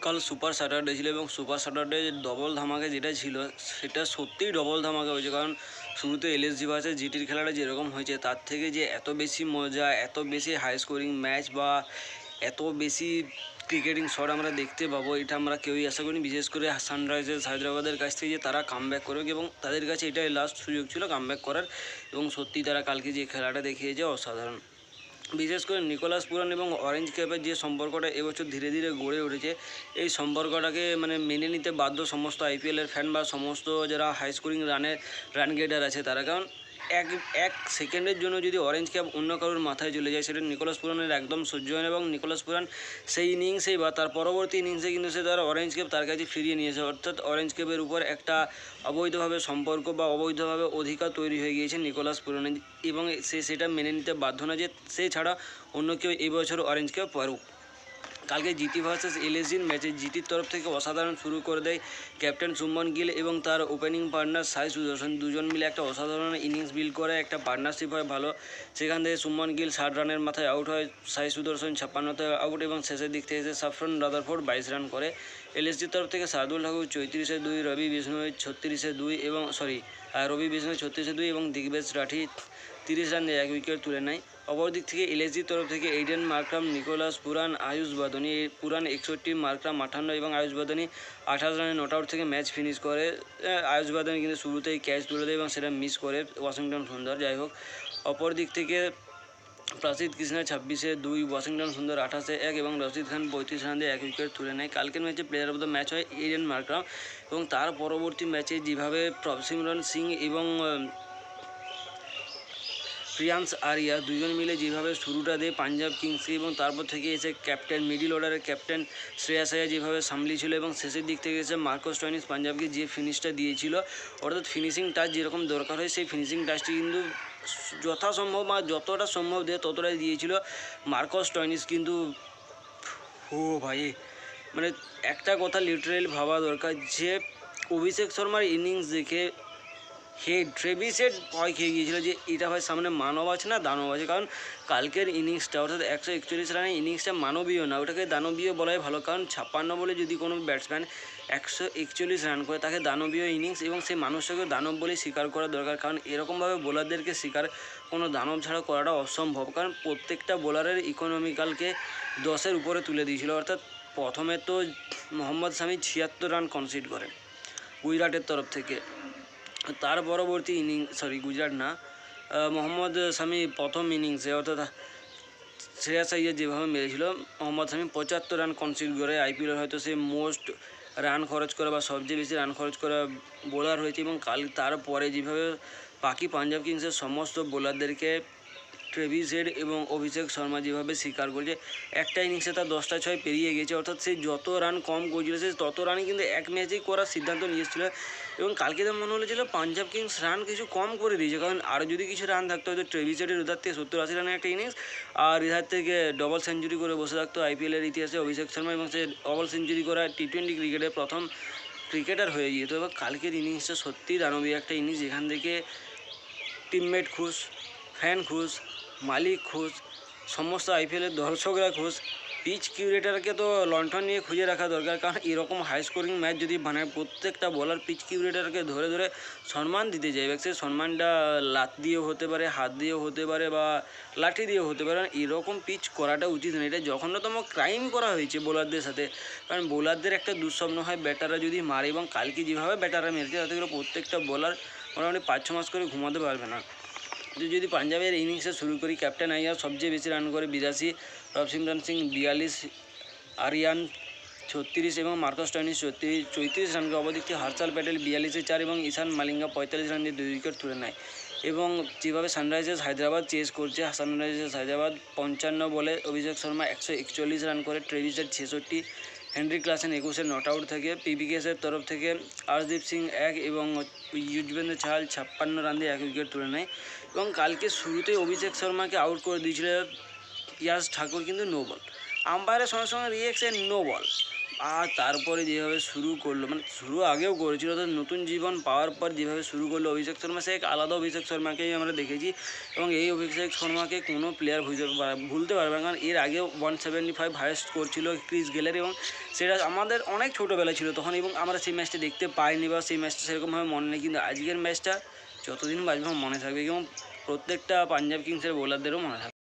কাল super Saturday ছিল এবং সুপার স্যাটারডে ডবল ধামাকা যেটা ছিল সেটা সত্যিই ডবল ধামাকা হয়েছে। কারণ শুরুতে এলএসজি ভার্সেস জিটির খেলাটা যেরকম হয়েছে তার থেকে যে এত বেশি মজা, এত বেশি হাই স্কোরিং ম্যাচ বা এত বেশি ক্রিকেটিং শট আমরা দেখতে পাবো এটা আমরা কেউই আশা করিনি। বিশেষ করে সানরাইজার্স হায়দ্রাবাদের কাছ থেকে যে তারা কামব্যাক করবে এবং তাদের কাছে এটাই লাস্ট সুযোগ ছিল কামব্যাক করার, এবং সত্যি তারা কালকে যে খেলাটা দেখিয়েছে অসাধারণ। বিশেষ করে নিকোলাস পুরান এবং অরেঞ্জ ক্যাপের যে সম্পর্কটা এবছর ধীরে ধীরে গড়ে উঠেছে, এই সম্পর্কটাকে মেনে নিতে বাধ্য সমস্ত আইপিএলের ফ্যান বা সমস্ত যারা হাই স্কোরিং রান গেটার আছে তারা। কারণ এক সেকেন্ডের জন্য যদি অরেঞ্জ ক্যাপ অন্য কারোর মাথায় চলে যায় সেটা নিকোলাস পুরানের একদম সহ্য হয় না, এবং নিকোলাস পুরান সেই ইনিংসেই বা তার পরবর্তী ইনিংসে কিন্তু সে তার অরেঞ্জ ক্যাপ তার কাছে ফিরিয়ে নিয়েছে। অর্থাৎ অরেঞ্জ ক্যাপের উপর একটা অবৈধভাবে সম্পর্ক বা অবৈধভাবে অধিকার তৈরি হয়ে গিয়েছে নিকোলাস পুরানের, এবং সে সেটা মেনে নিতে বাধ্য না যে সে ছাড়া অন্য কেউ এই বছর অরেঞ্জ ক্যাপ পারুক। কালকে জিটি ভার্সেস এলএসজির ম্যাচে জিটির তরফ থেকে অসাধারণ শুরু করে দেয় ক্যাপ্টেন শুভমন গিল এবং তার ওপেনিং পার্টনার সাই সুদর্শন। দুজন মিলে একটা অসাধারণ ইনিংস বিল্ড করে, একটা পার্টনারশিপ হয় ভালো। সেখান থেকে শুভমন গিল 60 রানের মাথায় আউট হয়, সাই সুদর্শন 56তে আউট, এবং শেষের দিক থেকে এসে সাফরন রাদারফোর্ড 22 রান করে। এলএসজির তরফ থেকে শার্দুল ঠাকুর 34-এ 2, রবি বিষ্ণোই 36-এ 2 এবং রবি বিষ্ণোই 36-এ 2 এবং দিগ্বেশ রাঠি 30 রান দিয়ে 1 উইকেট তুলে নেয়। অপরদিক থেকে এলএসজির তরফ থেকে Aiden Markram, Nicholas Pooran, Ayush Bamni. পুরান 61, মার্করাম 58 এবং আয়ুষ বাদনি 28 রানে নট আউট থেকে ম্যাচ ফিনিশ করে। আয়ুষ বাদনি কিন্তু শুরুতেই ক্যাচ তুলে দেয় এবং সেটা মিস করে ওয়াশিংটন সুন্দর। যাই হোক, অপর দিক থেকে প্রসিদ্ধ কৃষ্ণা 26-এ 2, ওয়াশিংটন সুন্দর 28-এ 1 এবং রশিদ খান 35 রান দিয়ে 1 উইকেট তুলে নেয়। কালকের ম্যাচে প্লেয়ার অফ দ্য ম্যাচ হয় এইডেন মার্করাম, এবং তার পরবর্তী ম্যাচে যেভাবে প্রভসিমরন সিং এবং প্রিয়াংশ আরিয়া দুজন মিলে যেভাবে শুরুটা দেয় পাঞ্জাব কিংসকে, এবং তারপর থেকে এসে ক্যাপ্টেন মিডিল অর্ডারের ক্যাপ্টেন শ্রেয়াস আয়ার যেভাবে সামলিয়েছিল, এবং শেষের দিক থেকে এসে মার্কাস স্টোয়নিস পাঞ্জাবকে যে ফিনিশটা দিয়েছিল, অর্থাৎ ফিনিশিং টাচ যেরকম দরকার হয় সেই ফিনিশিং টাচটি কিন্তু যথাসম্ভব বা যতটা সম্ভব দেয় ততটাই দিয়েছিল মার্কাস স্টোয়নিস। কিন্তু ভাই একটা কথা লিটারেলি ভাবা দরকার যে অভিষেক শর্মার ইনিংস দেখে ট্রেভিস হেড ভয় খেয়ে গিয়েছিল যে এটা হয় সামনে মানব আছে না দানব আছে। কারণ কালকের ইনিংসটা অর্থাৎ 141 রানের ইনিংসটা মানবীয় না, ওটাকে দানবীয় বলাই ভালো। কারণ 56 বলে যদি কোনো ব্যাটসম্যান 141 রান করে তাকে দানবীয় ইনিংস, এবং সেই মানুষটাকে দানব বলে স্বীকার করা দরকার। কারণ এরকমভাবে বোলারদেরকে স্বীকার কোনো দানব ছাড়া করাটা অসম্ভব। কারণ প্রত্যেকটা বোলারের ইকোনমিক্যালকে 10-এর উপরে তুলে দিয়েছিল। অর্থাৎ প্রথমে তো মোহাম্মদ শামি 76 রান কনসিড করেন গুজরাটের তরফ থেকে। তার পরবর্তী গুজরাট না, মোহাম্মদ শামি প্রথম ইনিংসে অর্থাৎ শ্রেয়াস আইয়ার যেভাবে মেরেছিল, মোহাম্মদ শামি 75 রান কনসিড করে আইপিএলের হয়তো সে মোস্ট রান খরচ করা বা সবচেয়ে বেশি রান খরচ করা বোলার হয়েছে। এবং তারপরে যেভাবে বাকি পাঞ্জাব কিংসের সমস্ত বোলারদেরকে ট্রেভিস হেড এবং অভিষেক শর্মা যেভাবে স্বীকার করেছে, একটা ইনিংসে তার 10টা 6 পেরিয়ে গেছে। অর্থাৎ সে যত রান কম করেছিল সে তত রানই কিন্তু এক ম্যাচেই করার সিদ্ধান্ত নিয়েছিল। এবং কালকে তো মনে হলেছিল পাঞ্জাব কিংস রান কিছু কম করে দিয়েছে, কারণ আরও যদি কিছু রান থাকতো হয়তো ট্রেভিস হেডের উধার থেকে 70-80 রানের একটা ইনিংস, আর এধার থেকে ডবল সেঞ্চুরি করে বসে থাকতো আইপিএলের ইতিহাসে অভিষেক শর্মা, এবং সে ডবল সেঞ্চুরি করা টি20 ক্রিকেটের প্রথম ক্রিকেটার হয়ে যেত। এবার কালকের ইনিংসটা সত্যিই দানবীয় একটা ইনিংস, যেখান থেকে টিমমেট খুশ, ফ্যান খুশ, মালিক খুশ, সমস্ত আইপিএলের দর্শকরা খুশ। পিচ কিউরেটারকে তো লণ্ঠন নিয়ে খুঁজে রাখা দরকার, কারণ এরকম হাই স্কোরিং ম্যাচ যদি বানায় প্রত্যেকটা বলার পিচ কিউরেটারকে ধরে ধরে সম্মান দিতে চাইবে। সে সম্মানটা লাত দিয়েও হতে পারে, হাত দিয়েও হতে পারে বা লাঠি দিয়েও হতে পারে। এরকম পিচ করাটা উচিত নয়, এটা জঘন্যতম ক্রাইম করা হয়েছে বোলারদের সাথে। কারণ বোলারদের একটা দুঃস্বপ্ন হয় ব্যাটাররা যদি মারে, এবং কালকে যেভাবে ব্যাটাররা মেরেছে তাতে করে প্রত্যেকটা বোলার মোটামুটি 5-6 মাস করে ঘুমাতে পারবে না। যদি পাঞ্জাবের ইনিংসে শুরু করি, ক্যাপ্টেন আইয়ার সবচেয়ে বেশি রান করে 82, প্রভসিমরন সিং 42, আরিয়ান 36 এবং মার্কাস স্টোয়নিস 34 রান করে। অপরদিকে হর্ষাল প্যাটেল 42-এ 4 এবং ঈশান মালিঙ্গা 45 রান দিয়ে 2 উইকেট তুলে নেয়। এবং যেভাবে সানরাইজার্স হায়দ্রাবাদ চেস করছে, সানরাইজার্স হায়দ্রাবাদ 55 বলে অভিষেক শর্মা 141 রান করে, ট্রেভিস হেড 66, হেনরি ক্লাসেন 21-এ নট আউট থেকে। পিভিকেসের তরফ থেকে আর্শদীপ সিং 1 এবং যুজবেন্দ্র চাহাল 56 রান দিয়ে 1 উইকেট তুলে নেয়। এবং কালকে শুরুতেই অভিষেক শর্মাকে আউট করে দিয়েছিল ইয়াশ ঠাকুর, কিন্তু নো বল। আম্পায়ারের সঙ্গে সঙ্গে রিয়েকশন নো বল। আর তারপরে যেভাবে শুরু করলো, মানে শুরু আগেও করেছিল, তো নতুন জীবন পাওয়ার পর যেভাবে শুরু করলো অভিষেক শর্মা, সে এক আলাদা অভিষেক শর্মাকেই আমরা দেখেছি। এবং এই অভিষেক শর্মাকে কোনো প্লেয়ার ভুলতে পারবে না, কারণ এর আগেও 175 হায়েস্ট করছিল ক্রিস গেলের, এবং সেটা আমাদের অনেক ছোটোবেলা ছিল তখন, এবং আমরা সেই ম্যাচটা দেখতে পাইনি বা সেই ম্যাচটা সেরকমভাবে মনে নেই। কিন্তু আজকের ম্যাচটা যতদিন বাঁচবে মনে থাকবে, এবং প্রত্যেকটা পাঞ্জাব কিংসের বোলারদেরও মনে থাকবে।